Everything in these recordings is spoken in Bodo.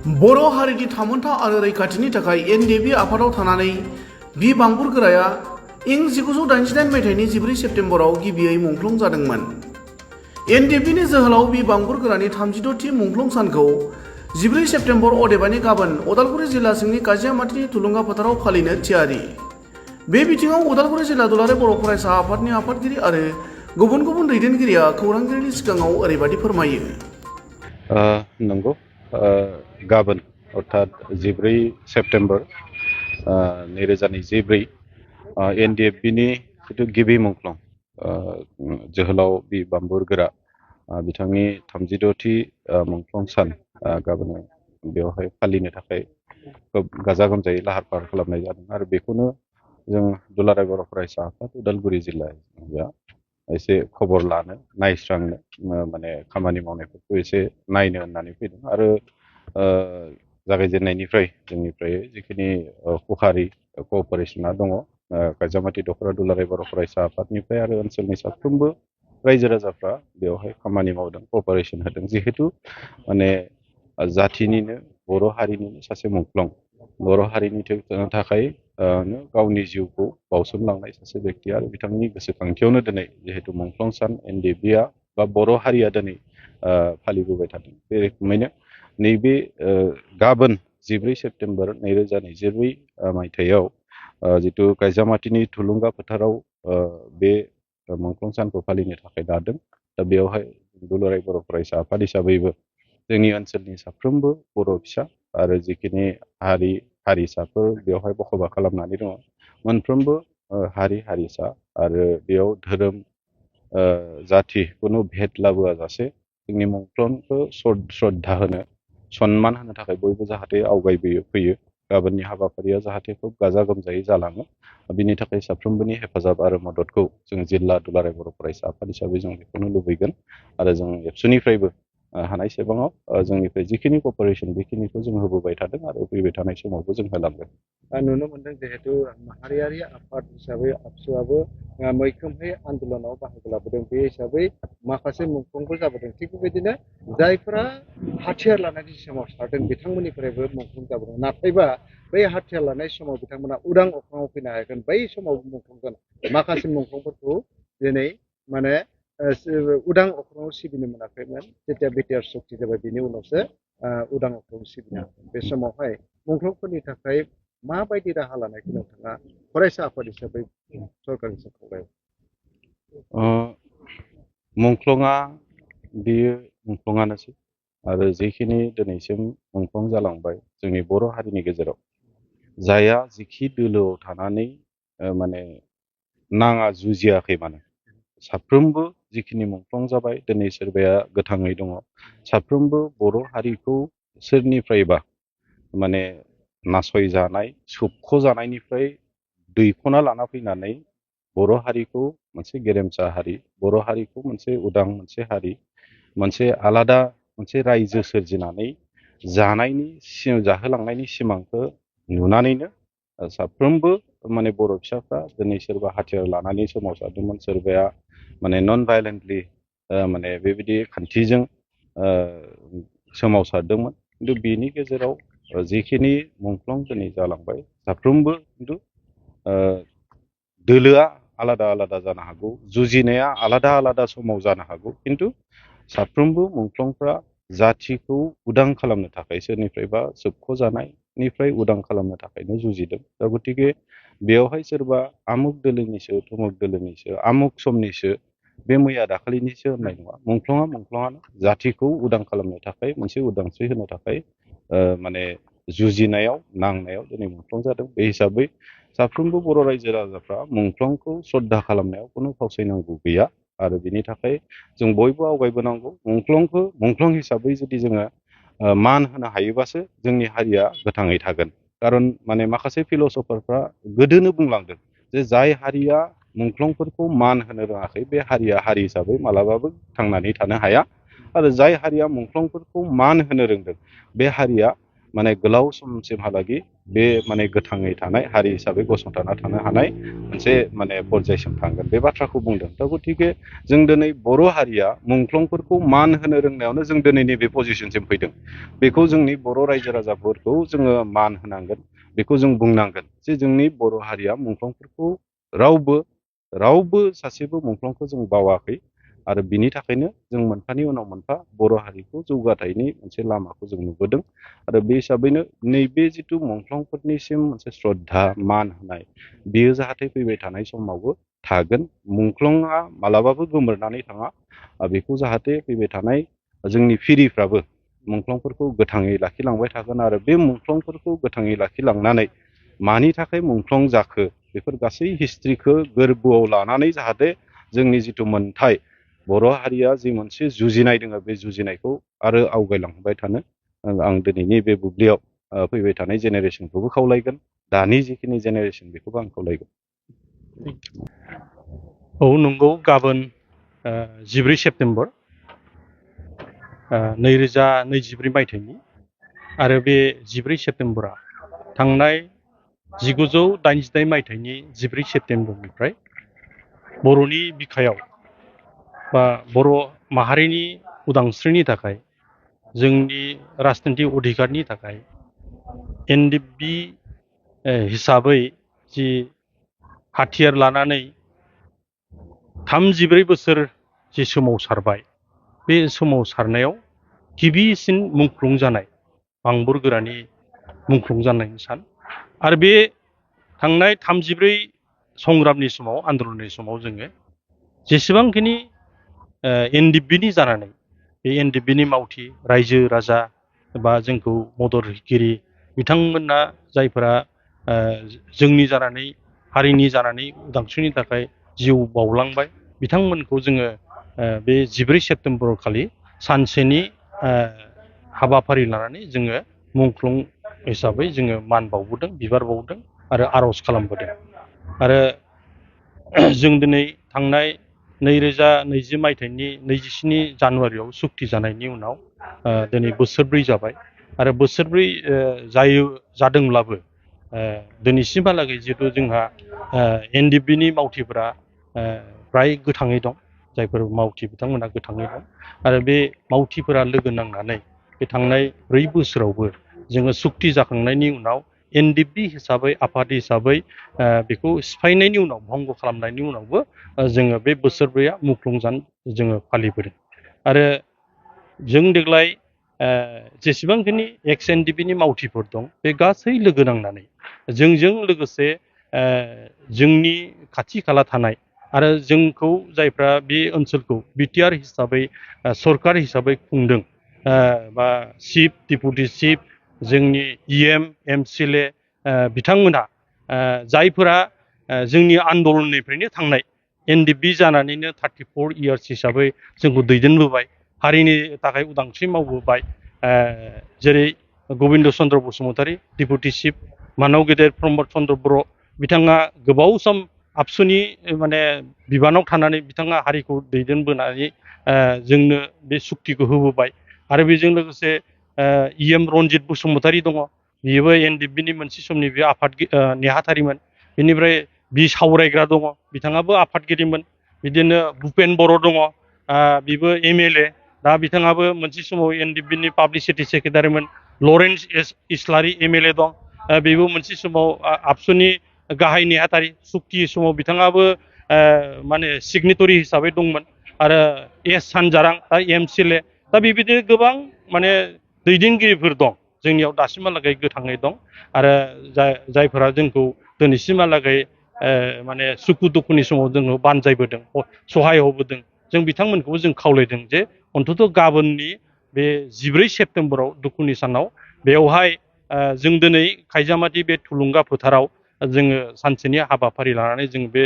बर' हारिनि थामोनथा आरो रैखाथिनि थाखाय एनडिएफबि आफादाव थानानै बि बांबुरगोराया इं 1988 मायथाइनि 14 सेप्तेम्बराव गिबियै मुंख्लं जादोंमोन। एनडिएफबिनि जोहोलाव बि बांबुरगोरानि 36थि मुंख्लं सानखौ 14 सेप्तेम्बर अदेबानि गाबोन उदालगुरि जिल्ला सिंनि काजियामाटिनि थुलुंगा फोथाराव फालिनो थियारि। बे बिथिङाव उदालगुरि जिल्ला दुलाराय बर' फरायसा आफादनि आफादगिरि आरो गुबुन गुबुन दैदेनगिरिया खौरांगिरिनि सिगाङाव ओरैबायदि फोरमायो। नंगौ गाबोन अर्थात 14 सेप्तेम्बर 2024 एनडिएफबिनि जिथु गिबि मुंख्लं जोहोलाव बि बांबुरगोरा बिथांनि 36थि मुंख्लं सान गाबोन बेवहाय फालिनो थाखाय खोब गाजा गोमजायै लाहार फाहार खालामनाय जादों आरो बेखौनो जों दुलाराय बर' फरायसा आफाद उदालगुरि जिल्लाया एसे खबर लानो नायस्रांनो माने खामानि मावनायफोरखौ एसे नायनो होननानै फैदों आरो जागायजेननायनिफ्राय जोंनिफ्राय जिखिनि खहारि कअपारेसना दङ काजियामाटि दख'रा दुलाराय बर' फरायसा आफादनिफ्राय आरो ओनसोलनि साफ्रोमबो रायजो राजाफ्रा बेवहाय खामानि मावदों कअपारेसन होदों जिहेतु माने जाथिनिनो बर' हारिनिनो सासे मुंख्लं बर' हारिनि थाखाय गावनि जिउखौ बावसोमलांनाय सासे बेक्ति आरो बिथांनि गोसोखांथियावनो दिनै जिहेतु मुंख्लं सान एनडिएफबिआ बा बर' हारिया दिनै फालिबोबाय थादों बे रोखोमैनो नैबे गाबोन 14 सेप्तेम्बर 2024 मायथाइयाव जितु काजियामाटिनि थुलुंगा फोथाराव बे मुंख्लं सानखौ फालिनो थाखाय लादों दा बेवहाय दुलाराय बर' फरायसा आफाद हिसाबैबो जोंनि ओनसोलनि साफ्रोमबो बर' फिसा आरो जिखिनि हारिसाफोर बेवहाय बखबा खालामनानै दङ मोनफ्रोमबो हारि हारिसा आरो बेयाव धोरोम जाथि खुनु भेद लाबोआ जासे जोंनि मुंख्लंखौ श्रद्धा होनो सन्मान होनो थाखाय बयबो जाहाथे आवगायबोयो फैयो गाबोननि हाबाफारिया जाहाथे खोब गाजा गोमजायै जालाङो बिनि थाखाय साफ्रोमबोनि हेफाजाब आरो मददखौ जों जिल्ला दुलाराय बर' फरायसा आफाद हिसाबै जों बेखौनो लुबैगोन आरो जों एबसुनिफ्रायबो हानायसेबाङाव जोंनिफ्राय जिखिनि कअपारेसन बेखिनिखौ जों होबोबाय थादों आरो फैबाय थानाय समावबो जों होलांगोन। नुनो मोनदों जिहेतु माहारियारि आफाद हिसाबै आबसुआबो मैखोमै आन्दोलनाव बाहागो लाबोदों बे हिसाबै माखासे मुंख्लंबो जाबोदों थिग बेबायदिनो जायफोरा हाथियार लानानै सोमावसारदों बिथांमोननिफ्रायबो मुंख्लं जाबोदों नाथायबा बै हाथियार लानाय समाव बिथांमोना उदां अख्राङाव फैनो हायाखै बै समाव मुंख्लं जानाय माखासे मुंख्लंफोरखौ दिनै माने उदां अख्राङाव सिबिनो मोनाखैमोन जेथिया बिटिआर सक्ति जाबाय बिनि उनावसो उदां अख्राङाव सिबिनो हागोन बे समावहाय मुंख्लंफोरनि थाखाय माबायदि राहा लानायखौ नोंथाङा फरायसा आफाद हिसाबै सरकारनिसिम खावलायो? मुंख्लंआ बेयो मुंख्लंआनोसै आरो जेखिनि दिनैसिम मुंख्लं जालांबाय जोंनि बर' हारिनि गेजेराव जायहा जिखि दोलोआव थानानै माने नाङा जुजियाखै मानो साफ्रोमबो जिखिनि मुंख्लं जाबाय दिनै सोरबाया गोथाङै दङ साफ्रोमबो बर' हारिखौ सोरनिफ्रायबा माने नासयजानाय सोबख'जानायनिफ्राय दैख'ना लाना फैनानै बर' हारिखौ मोनसे गेरेमसा हारि बर' हारिखौ मोनसे उदां मोनसे हारि मोनसे आलादा मोनसे रायजो सोरजिनानै जाहोलांनायनि सिमांखौ नुनानैनो साफ्रोमबो माने बर' फिसाफ्रा दिनै सोरबा हाथियार लानानै सोमावसारदोंमोन सोरबाया माने नन भायलेन्टलि माने बेबायदि खान्थिजों सोमावसारदोंमोन खिन्थु बेनि गेजेराव जिखिनि मुंख्लं दिनै जालांबाय साफ्रोमबो खिन्थु दोलोआ आलादा आलादा जानो हागौ जुजिनाया आलादा आलादा समाव जानो हागौ खिन्थु साफ्रोमबो मुंख्लंफ्रा जाथिखौ उदां खालामनो थाखाय सोरनिफ्रायबा सोबख'जानायनिफ्राय उदां खालामनो थाखायनो जुजिदों दा गतिके बेवहाय सोरबा आमुक दोलोनिसो थुमुक दोलोनिसो आमुक समनिसो बे मैया दाखालिनिसो होननाय नङा मुंख्लंआनो जाथिखौ उदां खालामनो थाखाय मोनसे उदांस्रि होनो थाखाय माने जुजिनायाव नांनायाव दिनै मुंख्लं जादों बे हिसाबै साफ्रोमबो बर' रायजो राजाफ्रा मुंख्लंखौ श्रद्धा खालामनायाव खुनु फावसायनांगौ गैया आरो बिनि थाखाय जों बयबो आवगायबोनांगौ मुंख्लं हिसाबै जुदि जोङो मान होनो हायोबासो जोंनि हारिया गोथाङै थागोन खारन माने माखासे फिलसफारफ्रा गोदोनो बुंलांदों जे जाय हारिया मुंख्लंफोरखौ मान होनो रोङाखै बे हारिया हारि हिसाबै मालाबाबो थांनानै थानो हाया आरो जाय हारिया मुंख्लंफोरखौ मान होनो रोंदों बे हारिया माने गोलाव समसिमहालागै बे माने गोथाङै थानाय हारि हिसाबै गसंथाना थानो हानाय मोनसे माने पर्यायसिम थांगोन बे बाथ्राखौ बुंदों। दा गतिके जों दिनै बर' हारिया मुंख्लंफोरखौ मान होनो रोंनायावनो जों दिनैनि बे पजिसनसिम फैदों। बेखौ जोंनि बर' रायजो राजाफोरखौ जोङो मान होनांगोन, बेखौ जों बुंनांगोन जे जोंनि बर' हारिया मुंख्लंफोरखौ रावबो सासेबो मुंख्लंखौ जों बावाखै आरो बिनि थाखायनो जों मोनफानि उनाव मोनफा बर' हारिखौ जौगाथायनि मोनसे लामाखौ जों नुबोदों आरो बे हिसाबैनो नैबे जिथु मुंख्लंफोरनिसिम मोनसे श्रद्धा मान होनाय बेयो जाहाथे फैबाय थानाय समावबो थागोन। मुंख्लंआ मालाबाबो गोमोरनानै थाङा, बेखौ जाहाथे फैबाय थानाय जोंनि फिरिफ्राबो मुंख्लंफोरखौ गोथाङै लाखिलांबाय थागोन आरो बे मुंख्लंफोरखौ गोथाङै लाखिलांनानै मानि थाखाय मुंख्लं जाखो बेफोर गासै हिस्ट्रिखौ गोरबोआव लानानै जाहाथे जोंनि जिथु मोनथाय बर' हारिया जि मोनसे जुजिनाय दङ बे जुजिनायखौ आरो आवगायलांबाय थानो आं दिनैनि बे बुब्लियाव फैबाय थानाय जेनेरेसनखौबो खावलायगोन, दानि जिखिनि जेनेरेसन बेखौबो आं खावलायगोन। औ नंगौ, गाबोन 14 सेप्तेम्बर 2024 मायथाइनि आरो बे 14 सेप्तेम्बरा थांनाय 1988 मायथाइनि 14 सेप्तेम्बरनिफ्राय बर'नि बिखायाव बा बर' माहारिनि उदांस्रिनि थाखाय, जोंनि राजनितिक अधिकारनि थाखाय एनडिएफबि हिसाबै जि हाथियार लानानै 34 बोसोर जि सोमावसारबाय, बे सोमावसारनायाव गिबिसिन मुंख्लं जानाय बांबुर गोरानि मुंख्लं जानायनि सान आरो बे थांनाय 34 संग्रामनि समाव आन्दलननि समाव जोङो जेसेबांखिनि एनडिएफबिनि जानानै बे एनडिएफबिनि मावथि रायजो राजा बा जोंखौ मदद होगिरि बिथांमोना जायफोरा जोंनि जानानै हारिनि जानानै उदांस्रिनि थाखाय जिउ बावलांबाय, बिथांमोनखौ जोङो बे 14 सेप्तेम्बर खालि सानसेनि हाबाफारि लानानै जोङो मुंख्लं हिसाबै जोङो मान बावबोदों, बिबार बावदों आरो आर'ज खालामबोदों। आरो जों दिनै थांनाय 2020 मायथाइनि 27 जानुवारियाव सुक्ति जानायनि उनाव दिनै बोसोरब्रै जाबाय आरो बोसोरब्रै जादोंब्लाबो दिनैसिमहालागै जिहेतु जोंहा एनडिएफबिनि मावथिफोरा फ्राय गोथाङै दं, जायफोर मावथि बिथांमोना गोथाङै दं आरो बे मावथिफोरा लोगो नांनानै बे थांनाय 4 बोसोरावबो जोङो सुक्ति जाखांनायनि उनाव एनडिएफबि हिसाबै आफाद हिसाबै बेखौ सिफायनायनि उनाव भंग खालामनायनि उनावबो जोङो बे बोसोरब्रैया मुंख्लं जान जोङो फालिबोदों। आरो जों देग्लाय जेसेबांखिनि एक्स एनडिएफबिनि मावथिफोर दं बे गासै लोगो नांनानै जोंजों लोगोसे जोंनि खाथि खाला थानाय आरो जोंखौ जायफ्रा बे ओनसोलखौ बिटिआर हिसाबै सरकार हिसाबै खुंदों, बा चिफ डेपुटि चिफ जोंनि इएम एमसिएलए बिथांमोनहा जायफोरा जोंनि आन्दलननिफ्रायनो थांनाय एनडिएफबि जानानैनो 34 इयार्स हिसाबै जोंखौ दैदेनबोबाय, हारिनि थाखाय उदांस्रि मावबोबाय, जेरै गबिन्द चन्द्र बसुमतारी डेपुटि चिफ, मानाव गेदेर प्रमद चन्द्र बर' बिथाङा गोबाव सम आबसुनि माने बिबानाव थानानै बिथाङा हारिखौ दैदेनबोनानै जोंनो बे सुक्तिखौ होबोबाय आरो बेजों लोगोसे इएम रन्जित बसुमतारी दङ, बियोबो एनडिएफबिनि मोनसे समनि बे आफाद नेहाथारिमोन। बेनिफ्राय बि सावरायग्रा दङ, बिथाङाबो आफादगिरिमोन। बिदिनो भुपेन बर' दङ, बिबो एमएलए, दा बिथाङाबो मोनसे समाव एनडिएफबिनि पाब्लिसिटि सेक्रेटारिमोन। लरेन्स इस्लारि एमएलए दं, बेबो मोनसे समाव आबसुनि गाहाय नेहाथारि, सुक्ति समाव बिथाङाबो माने सिगनेटरि हिसाबै दंमोन। आरो एस सानजारां दा एमसिएलए, दा बेबायदिनो गोबां माने दैदेनगिरिफोर दं जोंनियाव दासिमहालागै गोथाङै दं आरो जायफोरा जोंखौ दिनैसिमहालागै माने सुखु दुखुनि समाव जोङो बानजायबोदों, सहाय होबोदों, जों बिथांमोनखौबो जों खावलायदों जे अन्तत गाबोननि बे 14 सेप्तेम्बराव दुखुनि सानाव बेवहाय जों दिनै खायजामाथि बे थुलुंगा फोथाराव जोङो सानसेनि हाबाफारि लानानै जों बे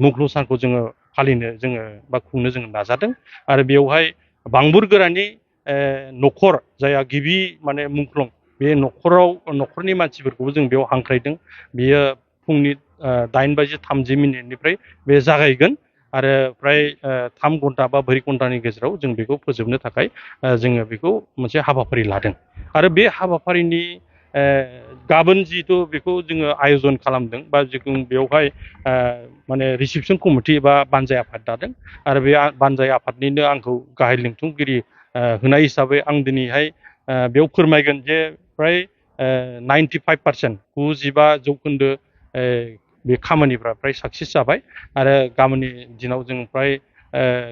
मुंख्लं सानखौ जोङो फालिनो जोङो बा खुंनो जोङो नाजादों। आरो बेवहाय बांबुर गोरानि न'खर जायहा गिबि माने मुंख्लं, बे न'खरनि मानसिफोरखौबो जों बेयाव हांख्रायदों। बियो फुंनि 8:30 बे जागायगोन आरो फ्राय 3 घन्टा बा 4 घन्टानि गेजेराव जों बेखौ फोजोबनो थाखाय जोङो बेखौ मोनसे हाबाफारि लादों। आरो बे हाबाफारिनि गाबोन जिहेतु बेखौ जोङो आयजन खालामदों बा जिखुनु बेवहाय माने रिसिपसन कमिटि बा बानजाय आफाद दादों आरो बे बानजाय आफादनिनो आंखौ गाहाय लिंथुमगिरि होनाय हिसाबै आं दिनैहाय बेयाव फोरमायगोन जे फ्राय 95% 95% बे खामानिफ्रा फ्राय साक्सेस जाबाय आरो गाबोननि दिनाव जों फ्राय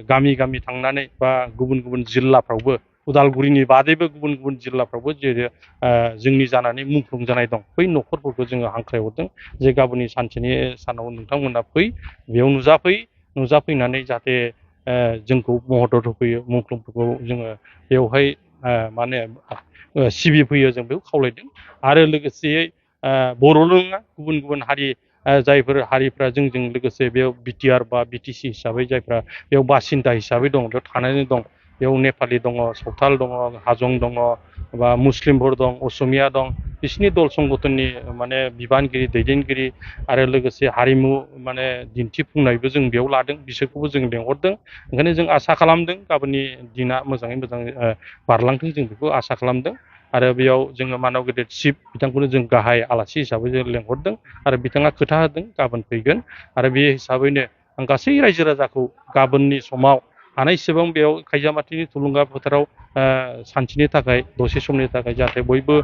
गामि गामि थांनानै बा गुबुन गुबुन जिल्लाफ्रावबो उदालगुरिनि बादैबो गुबुन गुबुन जिल्लाफ्रावबो जेरै जोंनि जानानै मुंख्लं जानाय दं बै न'खरफोरखौ जोङो हांख्रायहरदों जे गाबोननि सानसेनि सानाव नोंथांमोना फै बेयाव नुजाफैनानै जाहाथे जोंखौ मदद होफैयो मुंख्लंफोरखौ जोङो बेवहाय माने सिबिफैयो जों बेखौ खावलायदों आरो लोगोसेयै बर'ल' नङा गुबुन गुबुन हारि जायफोर हारिफ्रा जोंजों लोगोसे बेयाव बिटिआर बा बिटिसि हिसाबै जायफ्रा बेयाव बासिन्दा हिसाबै दं बेयाव थानानै दं बेयाव नेपालि दङ सावथाल दङ हाजं दङ बा मुस्लिमफोर दं असमिया दं बिसिनि दल संगठननि माने बिबानगिरि दैदेनगिरि आरो लोगोसे हारिमु माने दिन्थिफुंनायबो जों बेयाव लादों बिसोरखौबो जों लेंहरदों ओंखायनो जों आसा खालामदों गाबोननि दिना मोजाङै मोजां बारलांथों जों बेखौ आसा खालामदों आरो बेयाव जोङो मानव गेदेर चिफ बिथांखौनो जों गाहाय आलासि हिसाबै जों लेंहरदों आरो बिथाङा खोथा होदों गाबोन फैगोन आरो बे हिसाबैनो आं गासै रायजो राजाखौ गाबोननि समाव हानायसेबां बेयाव खैजामाथिनि थुलुंगा फोथाराव सानसेनि थाखाय दसे समनि थाखाय जाहाथे बयबो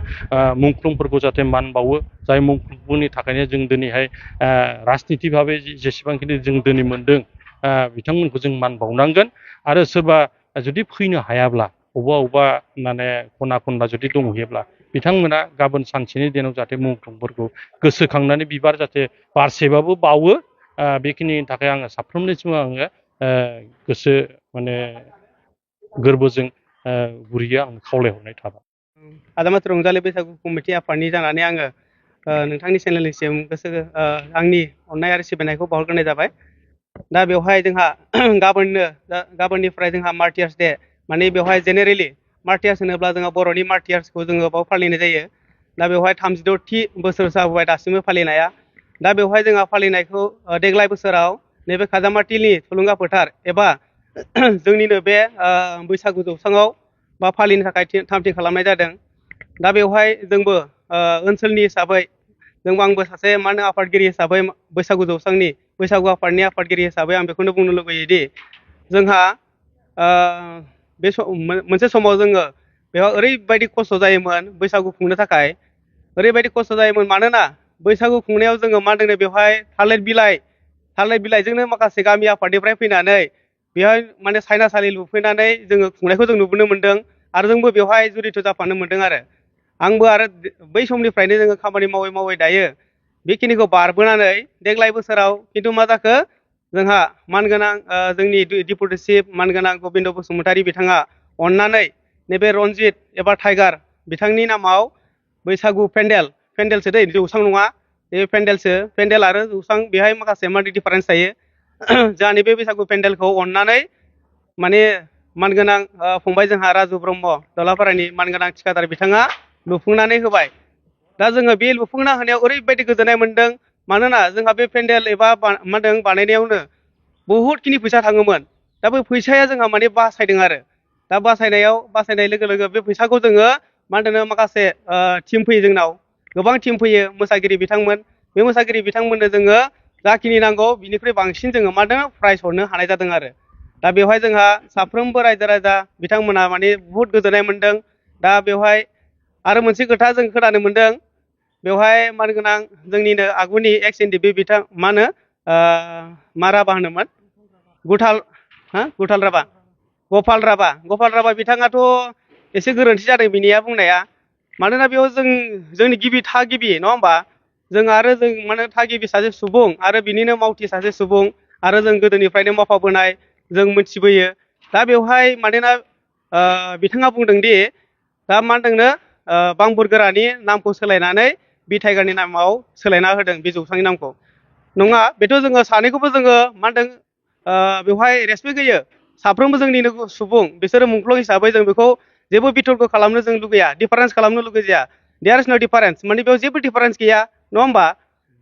मुंख्लंफोरखौ जाहाथे मान बावो जाय मुंख्लंफोरनि थाखायनो जों दिनैहाय राजनिति भाबै जेसेबांखिनि जों दिनै मोनदों बिथांमोनखौ जों मान बावनांगोन आरो सोरबा जुदि फैनो हायाब्ला अबेबा माने खना खनला जुदि दंहैयोब्ला बिथांमोना गाबोन सानसेनि दिनाव जाहाथे मुंख्लंफोरखौ गोसोखांनानै बिबार जाहाथे बारसेबाबो बावो बेखिनिनि थाखाय आङो साफ्रोमनिसिम आङो गोसो माने गोरबोजों गुरैयै आं खावलायहरनाय थाबाय। आदामात रंजालि बैसागु कमिटि आफादनि जानानै आङो नोंथांनि चेनेलनिसिम आंनि अननाय आरो सिबिनायखौ बावहरग्रोनाय जाबाय। दा बेवहाय जोंहा गाबोननिफ्राय जोंहा मार्टियार्स डे माने बेवहाय जेनेरेलि मार्टियार्स होनोब्ला जोंहा बर'नि मार्टियार्सखौ जोङो बाव फालिनाय जायो। दा बेवहाय 36थि बोसोर जाबोबाय दासिमबो फालिनाया। दा बेवहाय जोंहा फालिनायखौ देग्लाय बोसोराव नैबे खाजामाथिनि थुलुंगा फोथार एबा जोंनिनो बे बैसागु जौसाङाव बा फालिनो थाखाय थामथि खालामनाय जादों। दा बेवहाय जोंबो ओनसोलनि हिसाबै आंबो सासे आफादगिरि हिसाबै बैसागु आफादनि आफादगिरि हिसाबै आं बेखौनो बुंनो लुगैयोदि जोंहा मोनसे समाव जोङो बेयाव ओरैबायदि खस्थ' जायोमोन बैसागु खुंनो थाखाय ओरैबायदि खस्थ' जायोमोन मानोना बैसागु खुंनायाव जोङो मा होनदों बेवहाय थालिर बिलाइजोंनो माखासे गामि आफादनिफ्राय फैनानै बेवहाय माने सायनासालि लुफैनानै जोङो खुंनायखौ जों नुबोनो मोन्दों आरो जोंबो बेवहाय जुरित' जाफानो मोन्दों आरो आंबो आरो बै समनिफ्रायनो जोङो खामानि मावै मावै दायो बेखिनिखौ बारबोनानै देग्लाय बोसोराव खिन्थु मा जाखो जोंहा मानगोनां जोंनि डिपुटि चिफ मानगोनां गबिन्द बसुमतारी बिथाङा अननानै नैबे रनजित एबा टाइगार बिथांनि नामाव बैसागु पेन्डेलसो दै जौसां नङा बे पेन्डेल आरो जौसां बेहाय माखासे माल्टि डिफारेन्स थायो जोंहानि बे बैसागु पेन्डेलखौ अननानै माने मानगोनां फंबाय जोंहा राजु ब्रह्म दलापारानि मानगोनां थिखादार बिथाङा लुफुंनानै होबाय। दा जोङो बे लुफुंना होनायाव ओरैबायदि गोजोननाय मोन्दों मानोना जोंहा बे पेन्डेल एबा बानायनायावनो बहुदखिनि फैसा थाङोमोन। दा बे फैसाया जोंहा माने बासायदों आरो दा बासायनाय लोगो लोगो बे फैसाखौ जोङो माखासे टिम फैयो जोंनाव गोबां टिम फैयो मोसागिरि बिथांमोन बे मोसागिरि बिथांमोननो जोङो जाखिनि नांगौ बिनिख्रुइ बांसिन जोङो प्राइज हरनो हानाय जादों आरो दा बेवहाय जोंहा साफ्रोमबो रायजो राजा बिथांमोना माने बुहुद गोजोननाय मोन्दों। दा बेवहाय आरो मोनसे खोथा जों खोनानो मोन्दों बेवहाय मानगोनां जोंनिनो आगुनि एक्स एनडिपि बिथां मा राभा होनोमोन गपाल राभा बिथाङाथ' एसे गोरोन्थि जादों बिनिया बुंनाया मानोना बेयाव जोंनि गिबि थागिबि नङा होमबा जों थागिबि सासे सुबुं आरो बिनिनो मावथि सासे सुबुं आरो जों गोदोनिफ्रायनो मावफाबोनाय जों मिथिबोयो। दा बेवहाय मानोना बिथाङा बुंदोंदि दा मा होनदोंनो बांबुर गोरानि नामखौ सोलायनानै बि टाइगारनि नामाव सोलायना होदों बे जौसांनि नामखौ नङा बेथ' जोङो सानैखौबो जोङो बेवहाय रेसपेक्ट होयो साफ्रोमबो जोंनिनो सुबुं बिसोरो मुंख्लं हिसाबै जों बेखौ जेबो बिथरखौ खालामनो जों लुगैया डिफारेन्स खालामनो लुगैया देयार इज नो डिफारेन्स माने बेयाव जेबो डिफारेन्स गैया नङा होमबा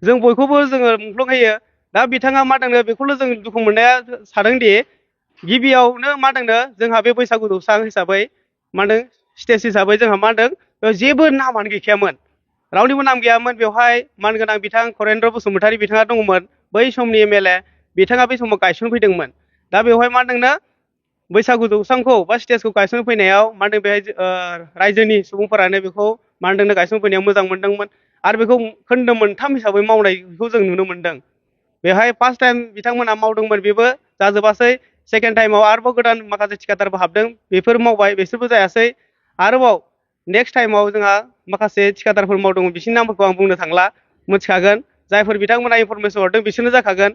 जों बयखौबो जोङो मुंख्लं होयो। दा बिथाङा मा होनदों बेखौल' जों दुखु मोननाया सादोंदि गिबियावनो मा होनदों जोंहा बे बैसागु जौसां हिसाबै स्टेज हिसाबै जोंहा मा होनदों बेयाव जेबो नामानो गैखायामोन रावनिबो नाम गैयामोन बेवहाय मानगोनां बिथां खरेन्द्र बसुमतारी बिथाङा दङमोन बै समनि एमएलए बिथाङा बै समाव गायसनफैदोंमोन दा बेवहाय मा होनदोंनो बैसागु जौस्रांखौ बा स्टेजखौ गायसनफैनायाव मा होनदों बेहाय रायजोनि सुबुंफोरानो बेखौ मा होनदोंनो गायसनफैनायाव मोजां मोनदोंमोन आरो बेखौ खोन्दो मोनथाम हिसाबै मावनायखौ जों नुनो मोनदों बेवहाय फार्स्ट टाइम बिथांमोना मावदोंमोन बेबो जाजोबासै सेकेन्ड टाइमाव आरोबाव गोदान माखासे थिखादारबो हाबदों बेफोर मावबाय बिसोरबो जायासै आरोबाव नेक्स्ट टाइमाव जोंहा माखासे थिखादारफोर मावदोंमोन बिसोरनि नामफोरखौ आं बुंनो थांला मिथिखागोन जायफोर बिथांमोना इनफरमेसन हरदों बिसोरनो जाखागोन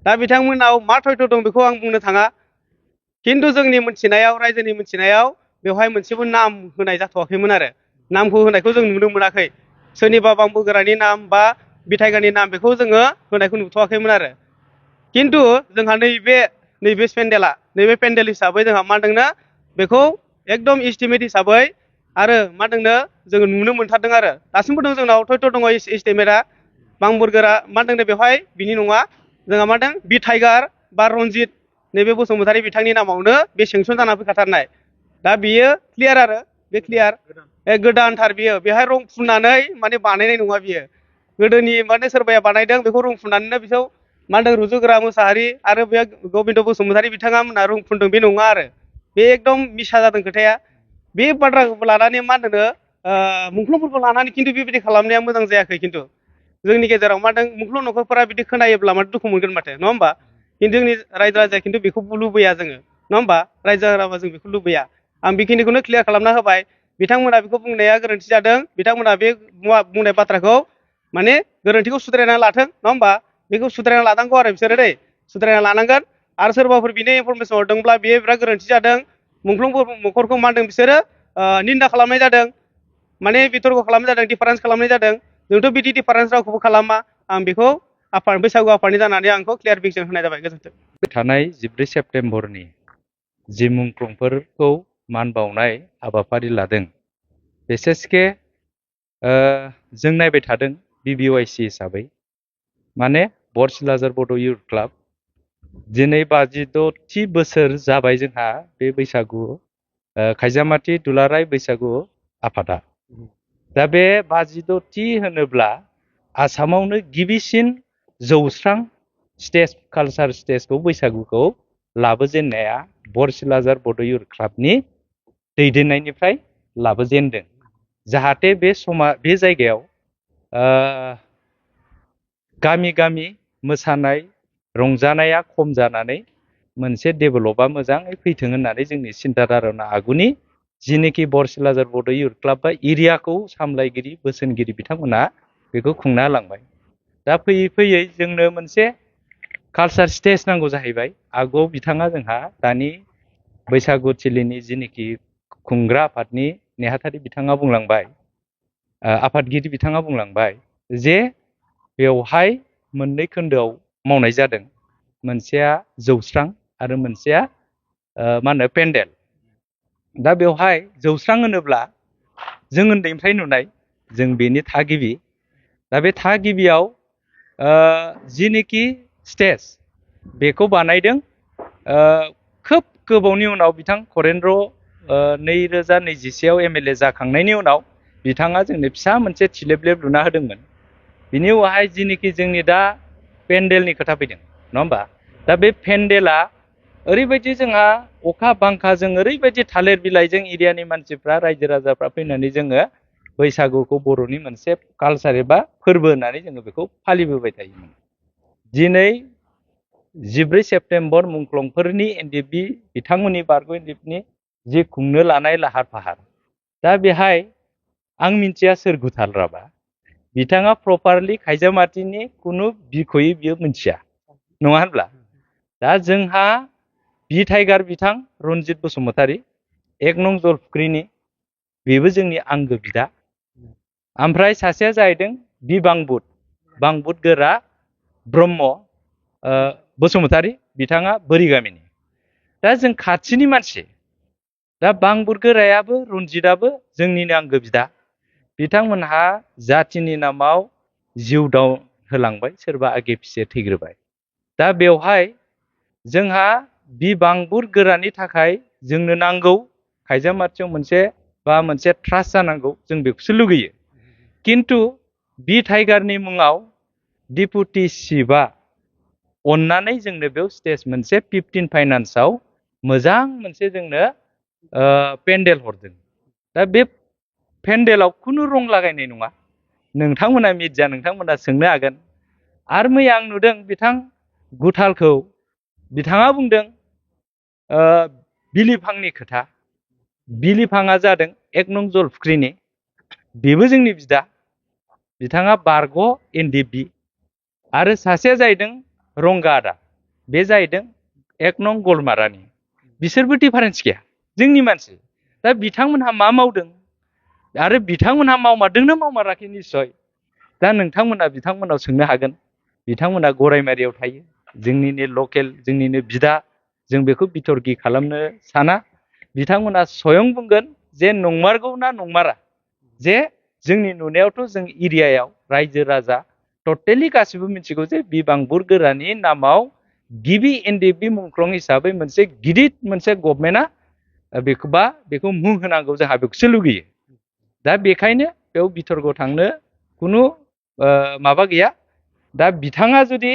दा बिथांमोनाव मा थयथ' दं बेखौ आं बुंनो थाङा खिन्थु जोंनि मिथिनायाव रायजोनि मिथिनायाव बेवहाय मोनसेबो नाम होनाय जाथ'वाखैमोन आरो नामखौ होनायखौ जों नुनो मोनाखै सोरनिबा बांबोगोरानि नाम बा बिथाइगानि नाम बेखौ जोङो होनायखौ नुथ'वाखैमोन आरो खिन्थु जोंहा नैबे पेन्डेल हिसाबै जोंहा मा होनदोंनो बेखौ एकदम इस्टिमेट हिसाबै आरो मा होनदोंनो जोङो नुनो मोनथारदों आरो दासिमबो दं जोंनाव थयथ' दङ इस्टिमेटआ बांबुरगोरा मा होनदों बेवहाय बिनि नङा जोंहा मा होनदों बि टाइगार बा रनजित नैबे बसुमतारी बिथांनि नामावनो बे सेंसन जाना फैखाथारनाय दा बियो क्लियार आरो बे क्लियार गोदानथार बियो बेहाय रं फुननानै माने बानायनाय नङा बियो गोदोनि माने सोरबाया बानायदों बेखौ रं फुननानैनो बेखौ मा होनदों रुजुगोरा मोसाहारि आरो बे गबिन्द बसुमतारी बिथाङा मोनहा रं फुनदों बे नङा आरो बे एकदम मिसा जादों खोथाया बे बाथ्राखौ लानानै मा होनदों मुंख्लंफोरखौ लानानै खिन्थु बेबायदि खालामनाया मोजां जायाखै खिन्थु जोंनि गेजेराव मा होनदों मुंख्लं न'खरफोरा बिदि खोनायोब्ला माथो दुखु मोनगोन माथो नङा होमबा खिन्थु जोंनि रायजो राजाया खिन्थु बेखौ लुबैया जोङो नङा होमबा रायजो राजा जों बेखौ लुबैया आं बेखिनिखौनो क्लियार खालामना होबाय बिथांमोना बेखौ बुंनाया गोरोन्थि जादों बिथांमोना बे बुंनाय बाथ्राखौ माने गोरोन्थिखौ सुद्रायना लाथों नङा होमबा बेखौ सुद्रायना लानांगौ आरो बिसोरो दै सुद्रायना लानांगोन आरो सोरबाफोर बिनो इनफरमेसन हरदोंब्ला बेयो बिराद गोरोन्थि जादों मुंख्लंफोर न'खरखौ मा होनदों बिसोरो निन्दा खालामनाय जादों माने बितर्क खालामनाय जादों डिफारेन्स खालामनाय जादों जोंथ' बिदि डिफारेन्स रावखौबो खालामा आं बेखौ बैसागु आफादनि जानानै आंखौ क्लियारिफिकेसन होनाय जाबाय गोजोन्थों थानाय 14 सेप्तेम्बरनि जि मुंख्लंफोरखौ मान बावनाय हाबाफारि लादों बिसेसके जों नायबाय थादों BBYC हिसाबै माने बरसिलाजार बड' इयुथ क्लाब दिनै 56थि बोसोर जाबाय जोंहा बे बैसागु खायजामाटि दुलाराय बैसागु आफादा दा बे 56थि होनोब्ला आसामावनो गिबिसिन जौस्रां स्टेज कालचार स्टेजखौ बैसागुखौ लाबोजेननाया बरसिलाजार बड' इयुथ क्लाबनि दैदेननायनिफ्राय लाबोजेनदों जाहाथे बे जायगायाव गामि गामि मोसानाय रंजानाया खम जानानै मोनसे डेभेलपआ मोजाङै फैथों होननानै जोंनि सिन्था धारना आगुनि जिनोखि बरसिलाजार बड' इयुथ क्लाब बा एरियाखौ सामलायगिरि बोसोनगिरि बिथांमोना बेखौ खुंना लांबाय दा फैयै फैयै जोंनो मोनसे कालचार स्टेज नांगौ जाहैबाय आगुआव बिथाङा जोंहा दानि बैसागु थिलिनि जिनोखि खुंग्रा आफादनि नेहाथारि बिथाङा बुंलांबाय आफादगिरि बिथाङा बुंलांबाय जे बेवहाय मोननै खोन्दोआव मावनाय जादों मोनसेया जौस्रां आरो मोनसेया मा होनो पेन्डेल दा बेवहाय जौस्रां होनोब्ला जों उन्दैनिफ्राय नुनाय जों बेनि थागिबि दा बे थागिबियाव जिनोखि स्टेज बेखौ बानायदों खोब गोबावनि उनाव बिथां खरेन्द्र 2021आव MLA जाखांनायनि उनाव बिथाङा जोंनो फिसा मोनसे थिलेबलेब लुना होदोंमोन बिनि उनावहाय जिनोखि जोंनि दा पेन्डेलनि खोथा फैदों नङा होमबा दा बे पेन्डेला ओरैबायदि जोंहा अखा बांखाजों ओरैबायदि थालिर बिलाइजों एरियानि मानसिफ्रा रायजो राजाफ्रा फैनानै जोङो बैसागुखौ बर'नि मोनसे कालचार एबा फोरबो होननानै जोङो बेखौ फालिबोबाय थायोमोन दिनै 14 सेप्तेम्बर मुंख्लंफोरनि NDP बिथांमोननि बारग' NDPनि जि खुंनो लानाय लाहार फाहार दा बेहाय आं मिन्थिया सोर गुथालराबा बिथाङा प्रपारलि खायजामाटिनि खुनु बिखयै बियो मिन्थिया नङा होनब्ला दा जोंहा बि टाइगार बिथां रनजित बसुमतारी 1 नं जलफुख्रिनि बेबो जोंनि आंगो बिदा ओमफ्राय सासेया जाहैदों बि बांबुद गोरा ब्रह्म बसुमतारी बिथाङा बोरिगामिनि दा जों खाथिनि मानसि दा बांबुद गोरायाबो रनजितआबो जोंनिनो आंगो बिदा बिथांमोनहा जातिनि नामाव जिउ दाव होलांबाय सोरबा आगे फिसे थैग्रोबाय दा बेवहाय जोंहा बि बांबुद गोरानि थाखाय जोंनो नांगौ खायजामाटियाव मोनसे ट्रास्ट जानांगौ जों बेखौसो लुगैयो खिन्थु बि टाइगारनि मुङाव डिपुटि चिफआ अननानै जोंनो बेयाव स्टेज मोनसे 15 फाइनान्सआव मोजां मोनसे जोंनो पेन्डेल हरदों। दा बे पेन्डेलाव खुनु रं लागायनाय नङा। नोंथांमोना मिडिया नोंथांमोना सोंनो हागोन। आरो मैया आं नुदों बिथां गुथालखौ बिथाङा बुंदों बिलिफांनि खोथा। बिलिफाङा जादों 1 नं जलफुख्रिनि, बेबो जोंनि बिदा। बिथाङा बारग' एनडिएफबि आरो सासेया जाहैदों रंगाआदा, बे जाहैदों 1 नं गलमारानि। बिसोरबो डिफारेन्स गैया, जोंनि मानसि। दा बिथांमोनहा मा मावदों आरो बिथांमोनहा मावमारदोंना मावमाराखै निस्सय। दा नोंथांमोना बिथांमोनाव सोंनो हागोन। बिथांमोना गरायमारियाव थायो, जोंनिनो लकेल, जोंनिनो बिदा। जों बेखौ बिथर्गि खालामनो साना। बिथांमोना स्वयं बुंगोन जे नंमारगौ ना नंमारा, जे जोंनि नुनायावथ' जों एरियायाव रायजो राजा टटेलि गासिबो मिथिगौ जे बि बांबुर गोरानि नामाव गिबि एनडिएफबि मुंख्लं हिसाबै मोनसे गिदिर मोनसे गभर्नमेन्टआ बेखौ मुं होनांगौ, जोंहा बेखौसो लुगैयो। दा बेखायनो बेयाव बिथर्ग थांनो खुनु माबा गैया। दा बिथाङा जुदि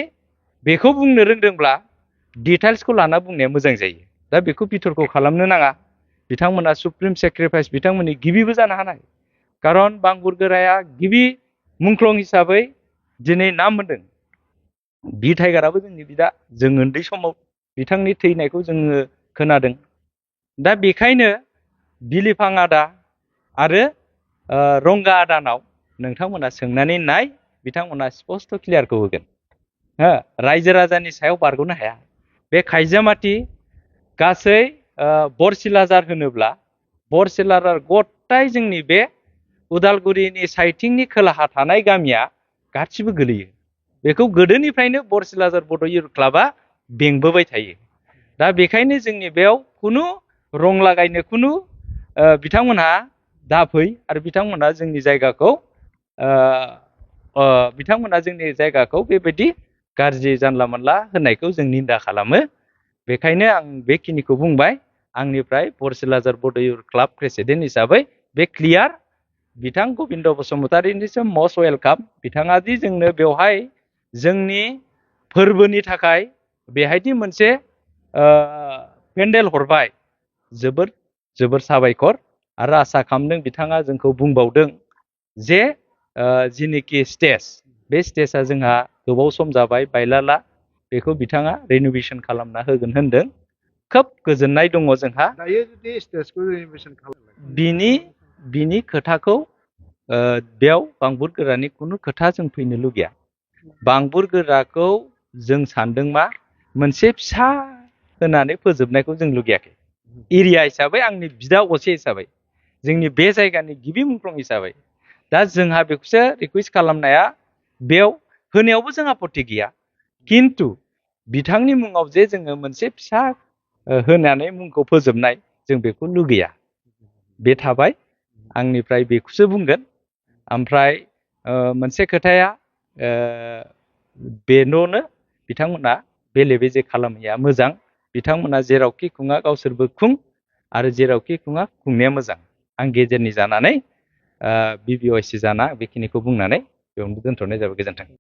बेखौ बुंनो रोंदोंब्ला डिटेल्सखौ लाना बुंनाया मोजां जायो। दा बेखौ बिथर्ग खालामनो नाङा। बिथांमोना सुप्रिम सेक्रिफाइस बिथांमोननि गिबिबो जानो हानाय। खारन बांबुर गोराया गिबि मुंख्लं हिसाबै दिनै नाम मोनदों। बि टाइगाराबो जोंनि बिदा। जों उन्दै समाव बिथांनि थैनायखौ जोङो खोनादों। दा बेखायनो बिलिफां आदा आरो रंगा आदानाव नोंथांमोना सोंनानै नाय, बिथांमोना स्पस्ट क्लियारखौ होगोन। रायजो राजानि सायाव बारग'नो हाया। बे खायजामाटि गासै बरसिलाजार होनोब्ला बरसिलाजार गथाय जोंनि बे उदालगुरिनि साइथिंनि खोलाहा थानाय गामिया गासिबो गोलैयो। बेखौ गोदोनिफ्रायनो बरसिलाजार बड' इयुथ क्लाबआ बेंबोबाय थायो। दा बेखायनो जोंनि बेयाव खुनु रं लागायनो खुनु बिथांमोनहा दाफै आरो बिथांमोनहा जोंनि जायगाखौ बेबायदि गाज्रि जानला मोनला होननायखौ जों निन्दा खालामो। बेखायनो आं बेखिनिखौ बुंबाय। आंनिफ्राय बरसिलाजार बड' इयुथ क्लाब प्रेसिडेन्ट हिसाबै बे क्लियार। बिथां गबिन्द बसुमतारिनिसिम मस्ट वेलकाम। बिथाङा दि जोंनो बेवहाय जोंनि फोरबोनि थाखाय बेहायदि मोनसे पेन्डेल हरबाय, जोबोर जोबोर साबायखर। आरो आसा खालामदों बिथाङा जोंखौ बुंबावदों जे जिनिखि स्टेज, बे स्टेजआ जोंहा गोबाव सम जाबाय बायलाला, बेखौ बिथाङा रिन'भेसन खालामना होगोन होनदों। खोब गोजोननाय दङ जोंहा। दायो जुदि स्टेजखौ रिन'भेसन खालामो, बिनि खोथाखौ बेयाव बांबुर गोरानि खुनु खोथा जों फैनो लुगैया। बांबुर गोराखौ जों सानदों मा मोनसे फिसा होनानै फोजोबनायखौ जों लुगैयाखै। एरिया हिसाबै आंनि बिदा असे हिसाबै, जोंनि बे जायगानि गिबि मुंख्लं हिसाबै। दा जोंहा बेखौसो रिकुवेस्ट खालामनाया, बेयाव होनायावबो जोंहा आपत्ति गैया। खिन्थु बिथांनि मुङाव जे जोङो मोनसे फिसा होनानै मुंखौ फोजोबनाय, जों बेखौ लुगैया। बे थाबाय, आंनिफ्राय बेखौसो बुंगोन। ओमफ्राय मोनसे खोथाया बेनोनो, बिथांमोना बेले बेजे खालामैया मोजां। बिथांमोना जेरावखि खुङा गावसोरबो खुं, आरो जेरावखि खुङा खुंनाया मोजां। आं गेजेरनि जानानै BBOC जाना बेखिनिखौ बुंनानै बेयावनो दोनथ'नाय जाबाय। गोजोन्थों।